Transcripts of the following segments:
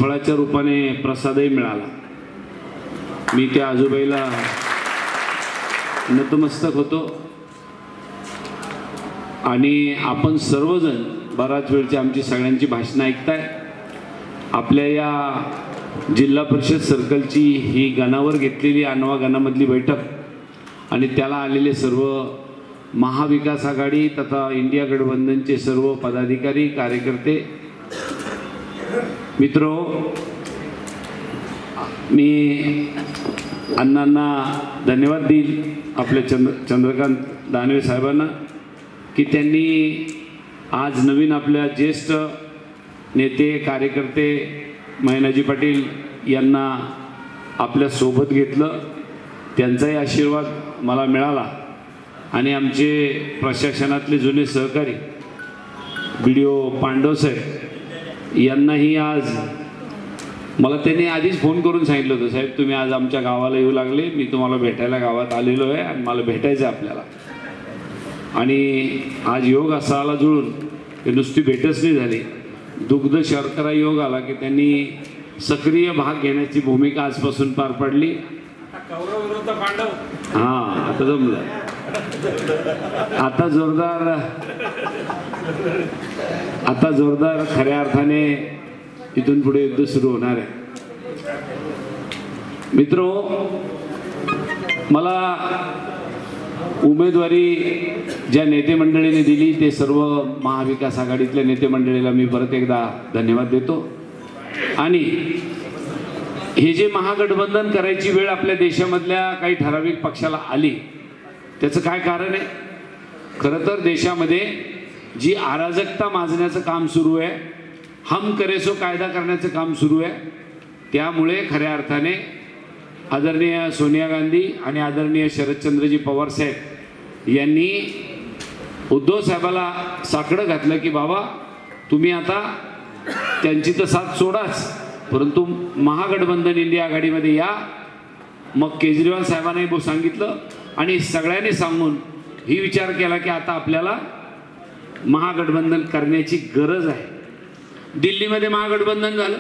फळाच्या रूपाने प्रसादही मिळाला। मी त्या आजोबाईला नतमस्तक होतो आणि आपण सर्वजण बराच वेळची आमची सगळ्यांची भाषणं ऐकताय। आपल्या या जिल्हा परिषद सर्कलची ही गणावर घेतलेली 9व्या गणामधली बैठक आणि त्याला आलेले सर्व महाविकास आघाडी तथा इंडिया गठबंधनचे सर्व पदाधिकारी कार्यकर्ते मित्रो, मी अण्णांना धन्यवाद देईल आपल्या चंद्रकांत दानवे साहेबांना की त्यांनी आज नवीन आपल्या ज्येष्ठ नेते कार्यकर्ते महेंद्रजी पाटील यांना आपल्या सोबत घेतलं। त्यांचाही आशीर्वाद मला मिळाला आणि आमचे प्रशासनातले जुने सहकारी BDO पांडव साहेब यांनाही आज मला त्यांनी आधीच फोन करून सांगितलं होतं, साहेब तुम्ही आज आमच्या गावाला येऊ लागले, मी तुम्हाला भेटायला गावात आलेलो आहे आणि मला भेटायचं आहे आपल्याला। आणि आज योग असा आला जुळून की नुसती भेटच नाही झाली, दुग्ध शर्करा योग आला की त्यांनी सक्रिय भाग घेण्याची भूमिका आजपासून पार पडली। हां, आता जमलं, आता जोरदार खऱ्या अर्थाने इथून पुढे युद्ध सुरू होणार आहे। मित्रो, मला उमेदवारी ज्या नेते मंडळीने दिली ते सर्व महाविकास आघाडीतल्या नेते मंडळीला मी परत एकदा धन्यवाद देतो। आणि हे जे महागठबंधन करायची वेळ आपल्या देशामधल्या काही ठराविक पक्षाला आली, त्याचं काय कारण आहे? खरं तर देशामध्ये जी अराजकता माजण्याचं काम सुरू आहे, हम करे सो कायदा करण्याचं काम सुरू आहे, त्यामुळे खऱ्या अर्थाने आदरणीय सोनिया गांधी आणि आदरणीय शरदचंद्रजी पवार साहेब यांनी उद्धव साहेबाला साकडं घातलं की बाबा तुम्ही आता त्यांची तर साथ सोडाच, परंतु महागठबंधन इंडिया आघाडीमध्ये या। मग केजरीवाल साहेबांनी सांगितलं आणि सगळ्यांनी सांगून ही विचार केला की आता आपल्याला महागठबंधन करण्याची गरज आहे। दिल्लीमध्ये महागठबंधन झालं,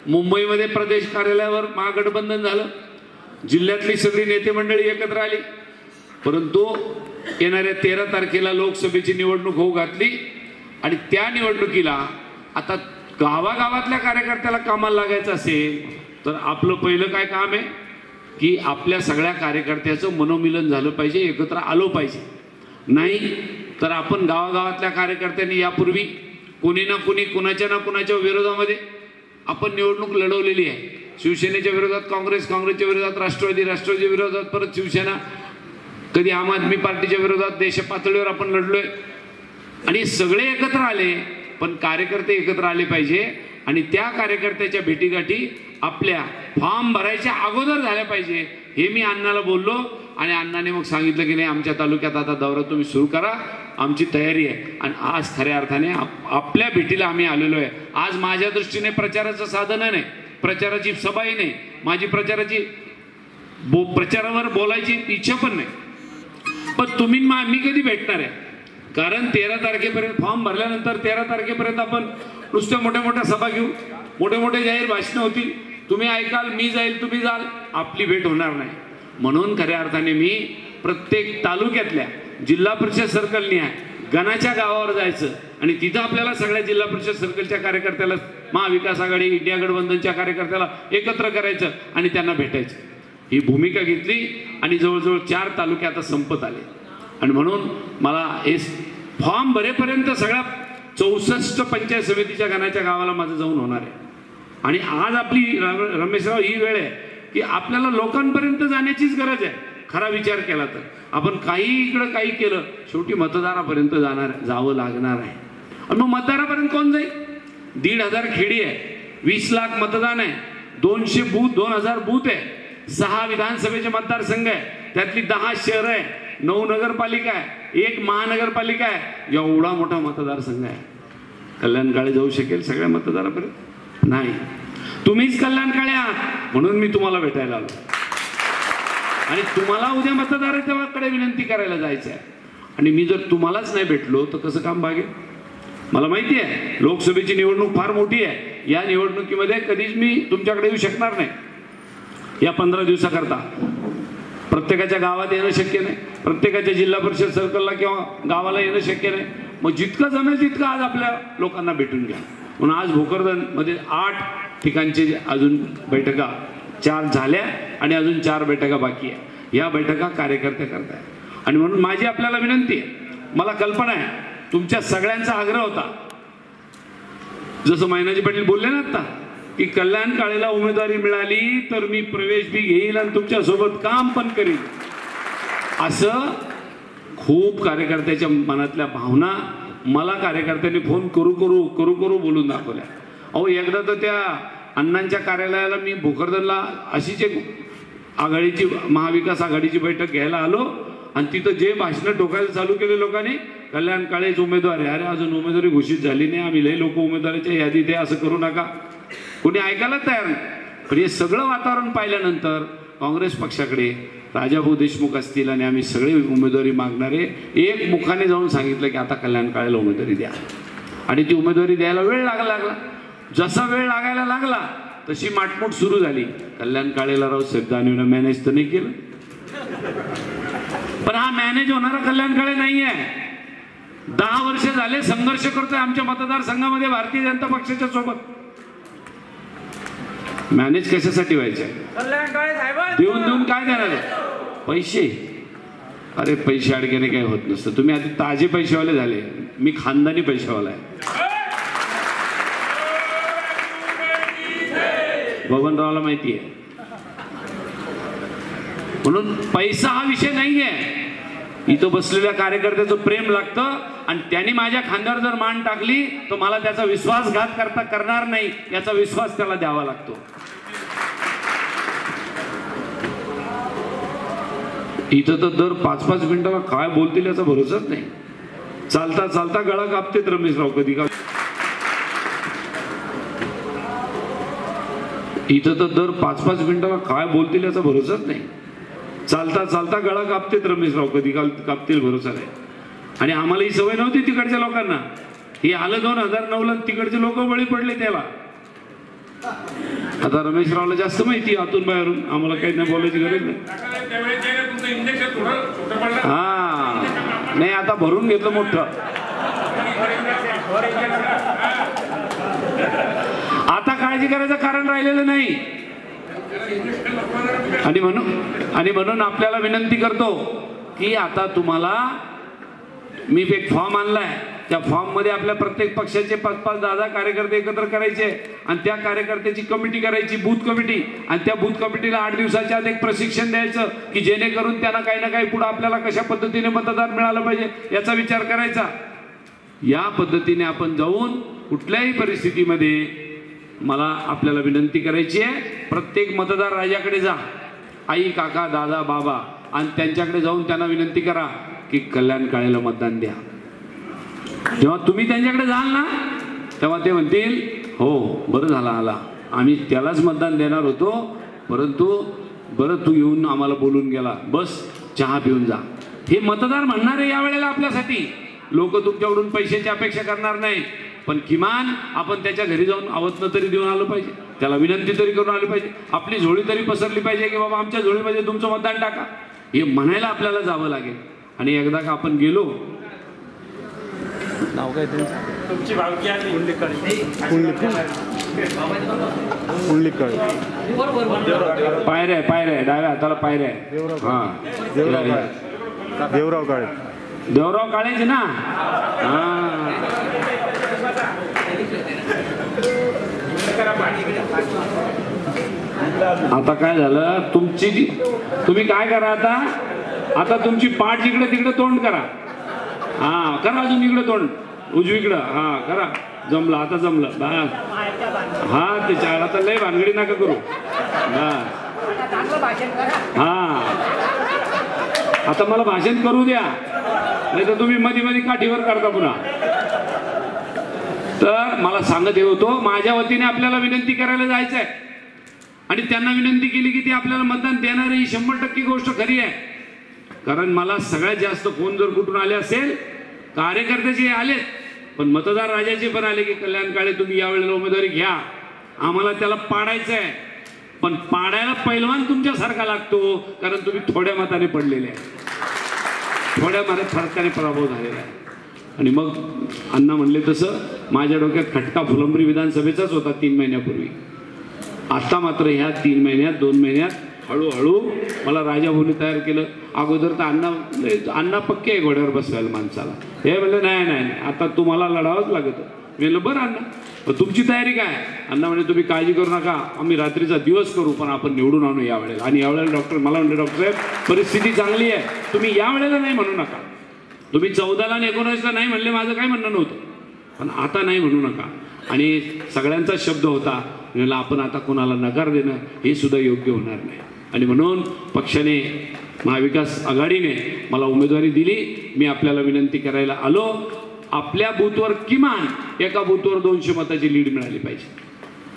मुंबईमध्ये प्रदेश कार्यालयावर महागठबंधन झालं, जिल्ह्यातली सगळी नेते मंडळी एकत्र आली, परंतु येणाऱ्या 13 तारखेला लोकसभेची निवडणूक होऊ घातली आणि त्या निवडणुकीला आता गावागावातल्या कार्यकर्त्याला कामाला लागायचं असेल तर आपलं पहिलं काय काम आहे की आपल्या सगळ्या कार्यकर्त्याचं मनोमिलन झालं पाहिजे, एकत्र आलो पाहिजे। नाही तर आपण गावागावातल्या कार्यकर्त्यांनी यापूर्वी कोणी ना कोणी कुणाच्या ना कुणाच्या विरोधामध्ये आपण निवडणूक लढवलेली आहे। शिवसेनेच्या विरोधात काँग्रेस, काँग्रेसच्या विरोधात राष्ट्रवादी, राष्ट्रवादीच्या विरोधात परत शिवसेना, कधी आम आदमी पार्टीच्या विरोधात देश पातळीवर आपण लढलोय आणि सगळे एकत्र आले, पण कार्यकर्ते एकत्र आले पाहिजे आणि त्या कार्यकर्त्याच्या भेटीगाठी आपल्या फॉर्म भरायच्या अगोदर झाल्या पाहिजे, हे मी अण्णाला बोललो आणि अण्णाने मग सांगितलं की नाही आमच्या तालुक्यात आता दौरा तुम्ही सुरू करा, आमची तयारी आहे। आणि आज खऱ्या अर्थाने आपल्या भेटीला आम्ही आलेलो आहे। आज माझ्या दृष्टीने प्रचाराचं साधन नाही, प्रचाराची सभाही नाही, माझी प्रचाराची प्रचारावर बोलायची इच्छा पण नाही, पण तुम्ही मी कधी भेटणार आहे? कारण 13 तारखेपर्यंत फॉर्म भरल्यानंतर 13 तारखेपर्यंत आपण नुसत्या मोठ्या मोठ्या सभा घेऊ, मोठे मोठे जाहीर भाषणं होतील, तुम्ही ऐकाल, मी जाईल, तुम्ही जाल, आपली भेट होणार नाही। म्हणून खऱ्या अर्थाने मी प्रत्येक तालुक्यातल्या जिल्हा परिषद सर्कलनी आहे गणाच्या गावावर जायचं आणि तिथं आपल्याला सगळ्या जिल्हा परिषद सर्कलच्या कार्यकर्त्याला, महाविकास आघाडी इंडिया गठबंधनच्या कार्यकर्त्याला एकत्र करायचं आणि त्यांना भेटायचं, ही भूमिका घेतली आणि जवळजवळ 4 तालुके आता संपत आले। आणि म्हणून मला हे फॉर्म भरेपर्यंत सगळ्या 64 पंचायत समितीच्या गणाच्या गावाला माझं जाऊन होणार आहे। आणि आज आपली रमेशराव ही वेळ आहे की आपल्याला लोकांपर्यंत जाण्याचीच गरज आहे। खरा विचार केला तर आपण काही इकडं काही केलं, शेवटी मतदारापर्यंत जावं लागणार आहे। आणि मग मतदारापर्यंत कोण जाईल? 1,500 खेडी आहे, 20 लाख मतदान आहे, 200 बूथ, 2000 बूथ आहे, 6 विधानसभेचे मतदारसंघ आहे, त्यातली 10 शहर आहे, 9 नगरपालिका आहे, 1 महानगरपालिका आहे, एवढा मोठा मतदारसंघ आहे। कल्याणकाळे जाऊ शकेल सगळ्या मतदारापर्यंत? नाही, तुम्हीच कल्याणकाळे आहात म्हणून मी तुम्हाला भेटायला आलो आणि तुम्हाला उद्या मतदाराकडे विनंती करायला जायचं आहे। आणि मी जर तुम्हालाच नाही भेटलो तर कसं काम भागेल? मला माहिती आहे लोकसभेची निवडणूक फार मोठी आहे. या निवडणुकीमध्ये कधीच मी तुमच्याकडे येऊ शकणार नाही. या 15 दिवसाकरता प्रत्येकाच्या गावात येणं शक्य नाही, प्रत्येकाच्या जिल्हा परिषद सर्कलला किंवा गावाला येणं शक्य नाही. मग जितकं जमेल तितकं आज आपल्या लोकांना भेटून घ्या. म्हणून आज भोकरदनमध्ये 8 ठिकाणचे अजून बैठका 4 झाल्या आणि अजून 4 बैठका बाकी आहे. या बैठका कार्यकर्ते करताय. आणि म्हणून माझी आपल्याला विनंती आहे, मला कल्पना आहे तुमच्या सगळ्यांचा आग्रह होता, जसं मैनाजी पाटील बोलले ना आता, की कल्याण काळेला उमेदवारी मिळाली तर मी प्रवेश बी घेईल आणि तुमच्या सोबत काम पण करील. असं खूप कार्यकर्त्याच्या मनातल्या भावना मला कार्यकर्त्यांनी फोन करू करू करू करू बोलून दाखवल्या. अहो एकदा तर त्या अण्णांच्या कार्यालयाला मी भोकरदनला अशीच एक आघाडीची महाविकास आघाडीची बैठक घ्यायला आलो आणि तिथं जे भाषणं टोकायला चालू केले लोकांनी, कल्याण काळेच उमेदवार आहे. अरे अजून उमेदवारी घोषित झाली नाही, आम्ही लई लोक उमेदवाराच्या यादीत आहे, असं करू नका. कोणी ऐकायला तयार नाही. पण हे सगळं वातावरण पाहिल्यानंतर काँग्रेस पक्षाकडे राजाभाऊ देशमुख असतील आणि आम्ही सगळे उमेदवारी मागणारे एक मुखाने जाऊन सांगितलं की आता कल्याण काळेला उमेदवारी द्या. आणि ती उमेदवारी द्यायला वेळ लागला. जसा वेळ लागायला लागला तशी माटमूट सुरू झाली. कल्याण काळेला राव साहेब मॅनेज तर नाही केलं. पण हा मॅनेज होणारा कल्याण काळे नाही आहे. 10 वर्ष झाले संघर्ष करतोय आमच्या मतदारसंघामध्ये भारतीय जनता पक्षाच्या सोबत. मॅनेज कशासाठी व्हायचं? देऊन देऊन काय देणार आहे? पैसे. अरे पैसे अडकेने काही होत नसतं. तुम्ही आधी ताजे पैसेवाले झाले, मी खानदानी पैसेवाला आहे. बबनरावला माहिती आहे. म्हणून पैसा हा विषय नाही आहे. इथं बसलेल्या कार्यकर्त्याचं प्रेम लागतं आणि त्यांनी माझ्या खांद्यावर जर मान टाकली तर मला त्याचा विश्वासघात करणार नाही याचा विश्वास त्याला द्यावा लागतो. इथं तर दर 5-5 मिनिटाला काय बोलतील याचा भरोसाच नाही. चालता चालता गळा कापतेत रमेशराव कधी का. इथं तर दर 5-5 मिनिटाला काय बोलतील याचा भरोसाच नाही. चालता चालता गळा कापतेत रमेशराव कधी कापतील भरोसा नाही. आणि आम्हाला ही सवय नव्हती तिकडच्या लोकांना. हे आलं 2009ला तिकडचे लोक बळी पडले त्याला. आता रमेशरावला जास्त माहिती आतून बाहेरून, आम्हाला काही नाही बोलायची गरज नाही. हा नाही आता भरून घेतलं मोठं. आता काळजी करायचं कारण राहिलेलं नाही. आणि म्हणून आपल्याला विनंती करतो की आता तुम्हाला मी एक फॉर्म आणलाय. त्या फॉर्म मध्ये आपल्या प्रत्येक पक्षाचे 5-5, 10 कार्यकर्ते एकत्र करायचे आणि त्या कार्यकर्त्याची कमिटी करायची, बूथ कमिटी. आणि त्या बूथ कमिटीला 8 दिवसाच्या आत एक प्रशिक्षण द्यायचं की जेणेकरून त्यांना काही ना काही पुढे आपल्याला कशा पद्धतीने मतदार मिळालं पाहिजे याचा विचार करायचा. या पद्धतीने आपण जाऊन कुठल्याही परिस्थितीमध्ये मला आपल्याला विनंती करायची आहे, प्रत्येक मतदार राजाकडे जा, आई, काका, दादा, बाबा, आणि त्यांच्याकडे जाऊन त्यांना विनंती करा की कल्याण काळेला मतदान द्या. जेव्हा तुम्ही त्यांच्याकडे जाल ना तेव्हा ते म्हणतील हो बरं झाला आला, आम्ही त्यालाच मतदान देणार होतो, परंतु बरं तू येऊन आम्हाला बोलून गेला, बस चहा पिऊन जा. हे मतदार म्हणणार आहे यावेळेला आपल्यासाठी. लोक तुमच्याकडून पैशाची अपेक्षा करणार नाही, पण किमान आपण त्याच्या घरी जाऊन आवतनं तरी देऊन आलं पाहिजे, त्याला विनंती तरी करून आली पाहिजे, आपली झोळी तरी पसरली पाहिजे की बाबा आमच्या झोळीमध्ये तुमचं मतदान टाका. हे म्हणायला आपल्याला जावं लागेल. आणि एकदा का आपण गेलो, नाव काय तुमची भावकी आली पायऱ्या पायऱ्या डाव्या हाताला पायऱ्या. हा देवराव काळे. देवराव काळेच ना. आता काय झालं तुम्ही काय करा आता तुमची पाठ जिकडे तिकडे तोंड करा. हा करा अजून इकडे तोंड उजवीकडं. हा करा, जमलं आता जमलं. हा ते चार आता लय भानगडी नका करू. हा आता मला भाषण करू द्या, नाही तर तुम्ही मध्ये मध्ये काठीवर करता पुन्हा. तर मला सांगत होतो माझ्या वतीने आपल्याला विनंती करायला जायचंय आणि त्यांना विनंती केली की ते आपल्याला मतदान देणार ही 100% गोष्ट खरी आहे. कारण मला सगळ्यात जास्त फोन जर कुठून आले असेल कार्यकर्त्याचे आले पण मतदार राजाचे पण आले की कल्याण काळे तुम्ही यावेळेला उमेदवारी घ्या, आम्हाला त्याला पाडायचं आहे, पण पाडायला पैलवान तुमच्यासारखा लागतो, कारण तुम्ही थोड्या मताने पडलेले आहे, थोड्या फरकाने पराभव झालेला आहे. आणि मग अण्णा म्हणले तसं माझ्या डोक्यात खटका फुलंब्री विधानसभेचाच होता 3 महिन्यापूर्वी. आता मात्र ह्या 3 महिन्यात 2 महिन्यात हळूहळू मला राजाभाऊने तयार केलं. अगोदर तर अण्णा पक्के आहे घोड्यावर बसवायला माणसाला. हे म्हणलं नाही आता तुम्हाला लढावंच लागतं. मी म्हणलं बरं अण्णा तुमची तयारी काय? अण्णा म्हणजे तुम्ही काळजी करू नका, आम्ही रात्रीचा दिवस करू, पण आपण निवडून आणू यावेळेला. आणि यावेळेला डॉक्टर मला म्हणले डॉक्टर साहेब परिस्थिती चांगली आहे, तुम्ही यावेळेला नाही म्हणू नका. तुम्ही 14ला आणि 19ला नाही म्हणले, माझं काय म्हणणं नव्हतं, पण आता नाही म्हणू नका. आणि सगळ्यांचा शब्द होता, म्हणलं आपण आता कोणाला नकार देणं हे सुद्धा योग्य होणार नाही. आणि म्हणून पक्षाने महाविकास आघाडीने मला उमेदवारी दिली. मी आपल्याला विनंती करायला आलो, आपल्या बूथवर किमान एका बूथवर 200 मताची लीड मिळाली पाहिजे.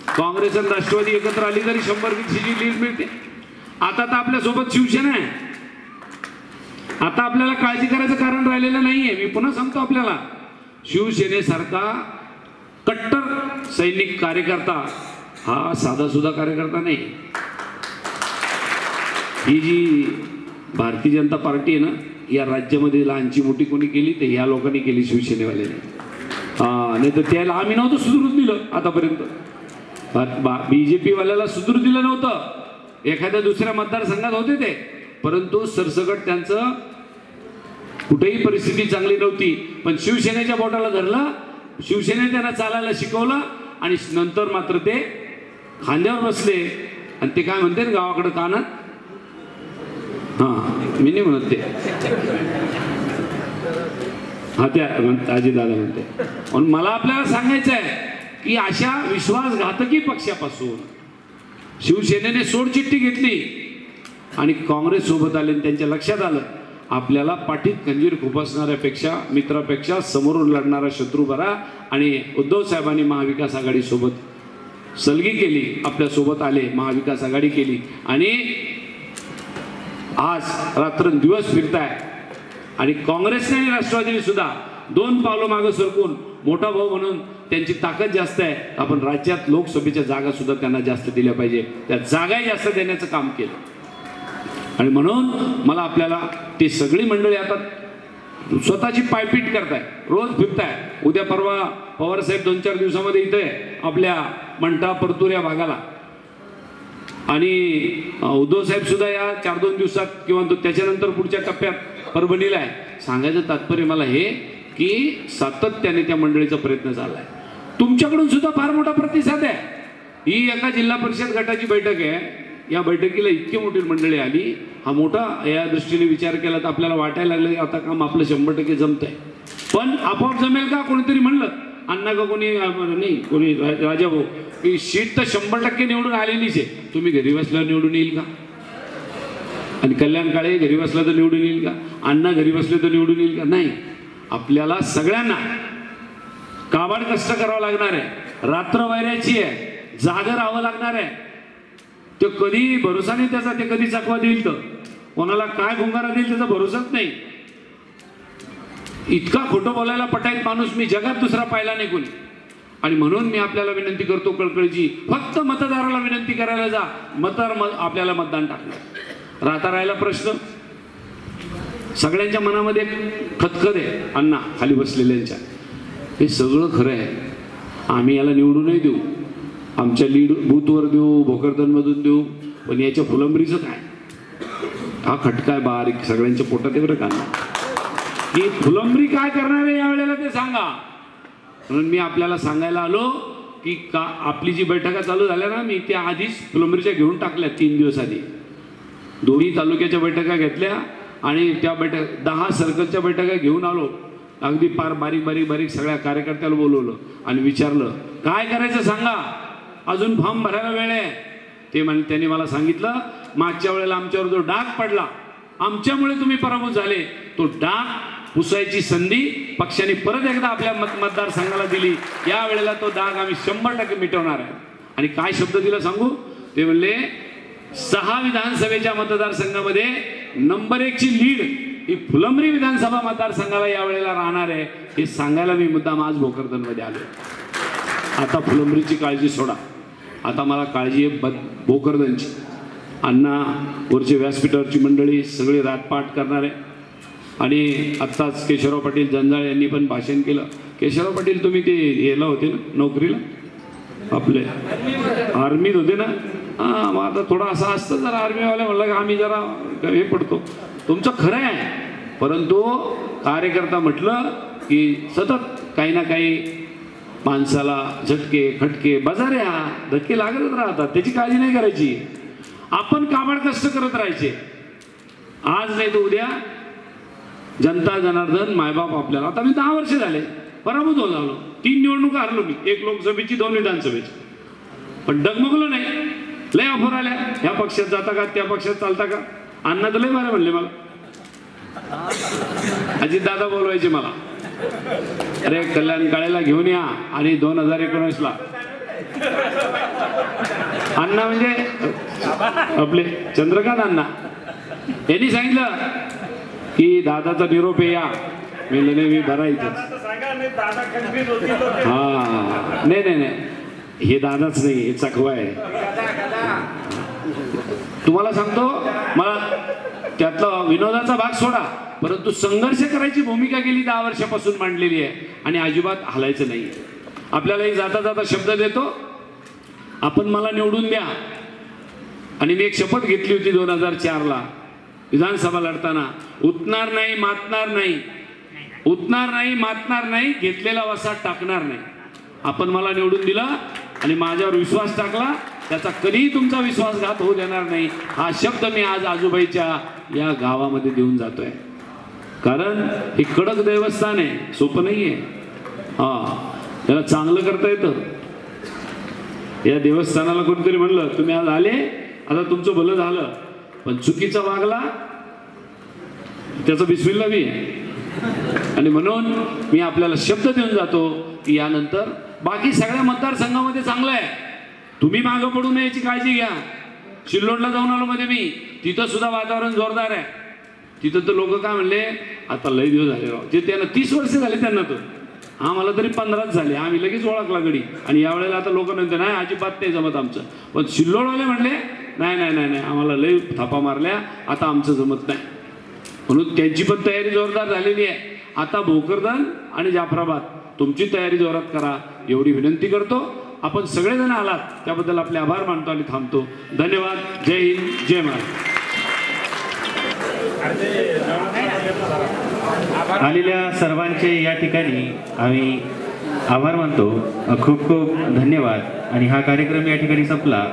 काँग्रेस आणि राष्ट्रवादी एकत्र आली तरी 100-100ची लीड मिळते. आता तर आपल्यासोबत शिवसेना आहे. आता आपल्याला काळजी करायचं कारण राहिलेलं नाहीये. मी पुन्हा सांगतो आपल्याला, शिवसेनेसारखा कट्टर सैनिक कार्यकर्ता हा साधा सुद्धा कार्यकर्ता नाही. ही जी भारतीय जनता पार्टी आहे ना, या राज्यामध्ये लहानची मोठी कोणी केली तर ह्या लोकांनी केली, शिवसेनेवाल्याने. नाही तर त्याला आम्ही नव्हतं सुधरून दिलं आतापर्यंत. BJP वाल्याला सुधरून दिलं नव्हतं. एखाद्या दुसऱ्या मतदारसंघात होते ते, परंतु सरसकट त्यांचं कुठेही परिस्थिती चांगली नव्हती. पण शिवसेनेच्या बोटाला धरलं, शिवसेने त्यांना चालायला शिकवलं आणि नंतर मात्र ते खांद्यावर बसले. आणि ते काय म्हणते ना गावाकडे कानात, मी नाही म्हणत ते, त्या अजित दादा म्हणते. म्हणून मला आपल्याला सांगायचं आहे की अशा विश्वासघातकी पक्षापासून शिवसेनेने सोडचिठ्ठी घेतली आणि काँग्रेस सोबत आले. त्यांच्या लक्षात आलं आपल्याला पाठीत खंजीर खुपसणाऱ्यापेक्षा, मित्रापेक्षा समोरून लढणारा शत्रू बरा. आणि उद्धव साहेबांनी महाविकास आघाडी सोबत सलगी केली, आपल्यासोबत आले, महाविकास आघाडी केली. आणि आज रात्रंदिवस फिरताय. आणि काँग्रेसने आणि राष्ट्रवादीने सुद्धा 2 पावलं मागं सरकून मोठा भाऊ म्हणून त्यांची ताकद जास्त आहे, आपण राज्यात लोकसभेच्या जागा सुद्धा त्यांना जास्त दिल्या पाहिजे, त्या जागा जास्त देण्याचं काम केलं. आणि म्हणून मला आपल्याला ते सगळी मंडळी आता स्वतःची पायपीट करताय, रोज फिरताय. उद्या परवा पवार साहेब 2-4 दिवसामध्ये इथे आपल्या मंठा परतूर या भागाला, आणि उद्धव साहेब सुद्धा या 4-2 दिवसात किंवा त्याच्यानंतर पुढच्या टप्प्यात परभणीला आहे. सांगायचं तात्पर्य मला हे की सातत्याने त्या मंडळीचा प्रयत्न चाललाय. तुमच्याकडून सुद्धा फार मोठा प्रतिसाद आहे. ही एका जिल्हा परिषद गटाची बैठक आहे. या बैठकीला इतकी मोठी मंडळी आली. हा मोठा या दृष्टीने विचार केला तर आपल्याला वाटायला लागलं आता काम आपलं 100% जमत आहे. पण आपोआप जमेल का? कोणीतरी म्हणलं, अण्णा का कोणी नाही, कोणी राजाभाऊ, की सीट तर 100% निवडून आलेलीच आहे, तुम्ही घरी बसल्यावर निवडून येईल का? आणि कल्याण काळे घरी बसला तर निवडून येईल का? अण्णा घरी बसले तर निवडून येईल का? नाही. आपल्याला सगळ्यांना काबाड कष्ट करावं लागणार आहे, रात्र वैरायची आहे, जागर राहावं लागणार आहे. तो कधी भरोसा नाही त्याचा, ते कधी चकवा देईल, तर कोणाला काय भुंगारा देईल त्याचा भरोसाच नाही. इतका खोटं बोलायला पटायत माणूस मी जगात दुसरा पाहिला नाही कोणी. आणि म्हणून मी आपल्याला विनंती करतो कळकळीची, फक्त मतदाराला विनंती करायला जा, आपल्याला मतदान टाकलं. राहिला प्रश्न सगळ्यांच्या मनामध्ये खतखत आहे, अण्णा खाली बसलेल्यांच्या. हे सगळं खरं आहे. आम्ही याला निवडूनही देऊ, आमच्या लीड बूथवर देऊ, भोकरदनमधून देऊ, पण याच्या फुलंबरीचं काय? हा खटका आहे बारीक सगळ्यांच्या पोटात आहे बरं का. की फुलंबरी काय करणार आहे यावेळेला ते सांगा. म्हणून मी आपल्याला सांगायला आलो की का आपली जी बैठका चालू झाल्या ना, मी त्या आधीच फुलंबरीच्या घेऊन टाकल्या 3 दिवस आधी. दोन्ही तालुक्याच्या बैठका घेतल्या आणि त्या 10 सर्कलच्या बैठका घेऊन आलो. अगदी फार बारीक सगळ्या कार्यकर्त्याला बोलवलं आणि विचारलं काय करायचं सांगा, अजून फॉर्म भरायला वेळ आहे. त्यांनी मला सांगितलं मागच्या वेळेला आमच्यावर जो डाग पडला, आमच्यामुळे तुम्ही पराभूत झाले, तो डाग पुसायची संधी पक्षाने परत एकदा आपल्या मतदारसंघाला दिली. या वेळेला तो डाग आम्ही 100% मिटवणार आहे. आणि काय शब्द दिला सांगू? ते म्हणले 6 विधानसभेच्या मतदारसंघामध्ये नंबर 1ची लीड ही फुलंब्री विधानसभा मतदारसंघाला यावेळेला राहणार आहे हे सांगायला मी मुद्दाम आज भोकरदनमध्ये आलो. आता फुलंब्रीची काळजी सोडा, आता मला काळजी आहे भोकरदनची. अण्णा वरचे व्यासपीठावरची मंडळी सगळी रातपाट करणार आहे. आणि आत्ताच केशवराव पाटील जंजाळ यांनी पण भाषण केलं. केशवराव पाटील तुम्ही ते याला होते ना नोकरीला, आपले आर्मीत होते ना. हां, मग आता थोडं असं असतं जरा आर्मीवाले म्हणलं की आम्ही जरा हे पडतो. तुमचं खरं आहे, परंतु कार्यकर्ता म्हटलं की सतत काही ना काही माणसाला झटके खटके बाजाऱ्या धक्के लागतच राहतात. त्याची काळजी नाही करायची. आपण काबाड कष्ट करत राहायचे. आज नाही तर उद्या जनता जनार्दन मायबाप आपल्याला. आता मी 10 वर्ष झाले पराभूत होत आलो. 3 निवडणुका हरलो मी, 1 लोकसभेची 2 विधानसभेची. पण डगमगलो नाही. लय ऑफर आल्या, ह्या पक्षात जाता का त्या पक्षात चालता का. अण्णा तर लय बरं म्हणले मला, अजित दादा बोलवायचे मला, अरे कल्याण काळेला घेऊन या. आणि 2019ला अण्णा म्हणजे आपले चंद्रकांत अण्णा यांनी सांगितलं की दादाचा निरोप या. मी मी बरा इथं. हा नाही नाही नाही, हे दादाच नाही, हे चकवा आहे. तुम्हाला सांगतो, मला त्यातला विनोदाचा भाग सोडा, परंतु संघर्ष करायची भूमिका गेली 10 वर्षापासून मांडलेली आहे. आणि अजिबात हलायचं नाही. आपल्यालाही जाता जाता शब्द देतो, आपण मला निवडून द्या. आणि मी एक शपथ घेतली होती 2004ला विधानसभा लढताना, उठणार नाही मातणार नाही, उठणार नाही मातणार नाही, घेतलेला वसा टाकणार नाही. आपण मला निवडून दिला आणि माझ्यावर विश्वास टाकला, त्याचा कधीही तुमचा विश्वासघात होऊ देणार नाही. हा शब्द मी आज आजूबाईच्या या गावामध्ये देऊन जातोय. कारण हे कडक देवस्थान आहे, सोपं नाही आहे. हा, त्याला चांगलं करता येतं. या देवस्थानाला कोणीतरी म्हणलं तुम्ही आज आले, आता तुमचं भलं झालं, पण चुकीचा वागला त्याचं बिस्मिल्ला बी आहे. आणि म्हणून मी आपल्याला शब्द देऊन जातो की यानंतर बाकी सगळ्या मतदारसंघामध्ये चांगलं आहे. तुम्ही मागं पडू नये याची काळजी घ्या. शिल्लोडला जाऊन आलो मध्ये मी, तिथं सुद्धा वातावरण जोरदार आहे. तिथं तर लोक काय म्हणले, आता लय दिवस झाले राव, जे त्यांना 30 वर्ष झाले त्यांना, तर आम्हाला तरी 15च झाले, आम्ही लगेच ओळखला गडी. आणि यावेळेला आता लोक म्हणते नाही अजिबात नाही जमत आमचं. पण शिल्लोडवाले म्हणले नाही नाही नाही नाही, आम्हाला लय थापा मारल्या, आता आमचं जमत नाही. म्हणून त्यांची पण तयारी जोरदार झालेली आहे. आता भोकरदन आणि जाफराबाद तुमची तयारी जोरात करा एवढी विनंती करतो. आपण सगळेजण आलात त्याबद्दल आपले आभार मानतो आणि थांबतो. धन्यवाद. जय हिंद, जय महाराष्ट्र. आलेल्या सर्वांचे या ठिकाणी आम्ही आभार मानतो. खूप खूप धन्यवाद. आणि हा कार्यक्रम या ठिकाणी संपला.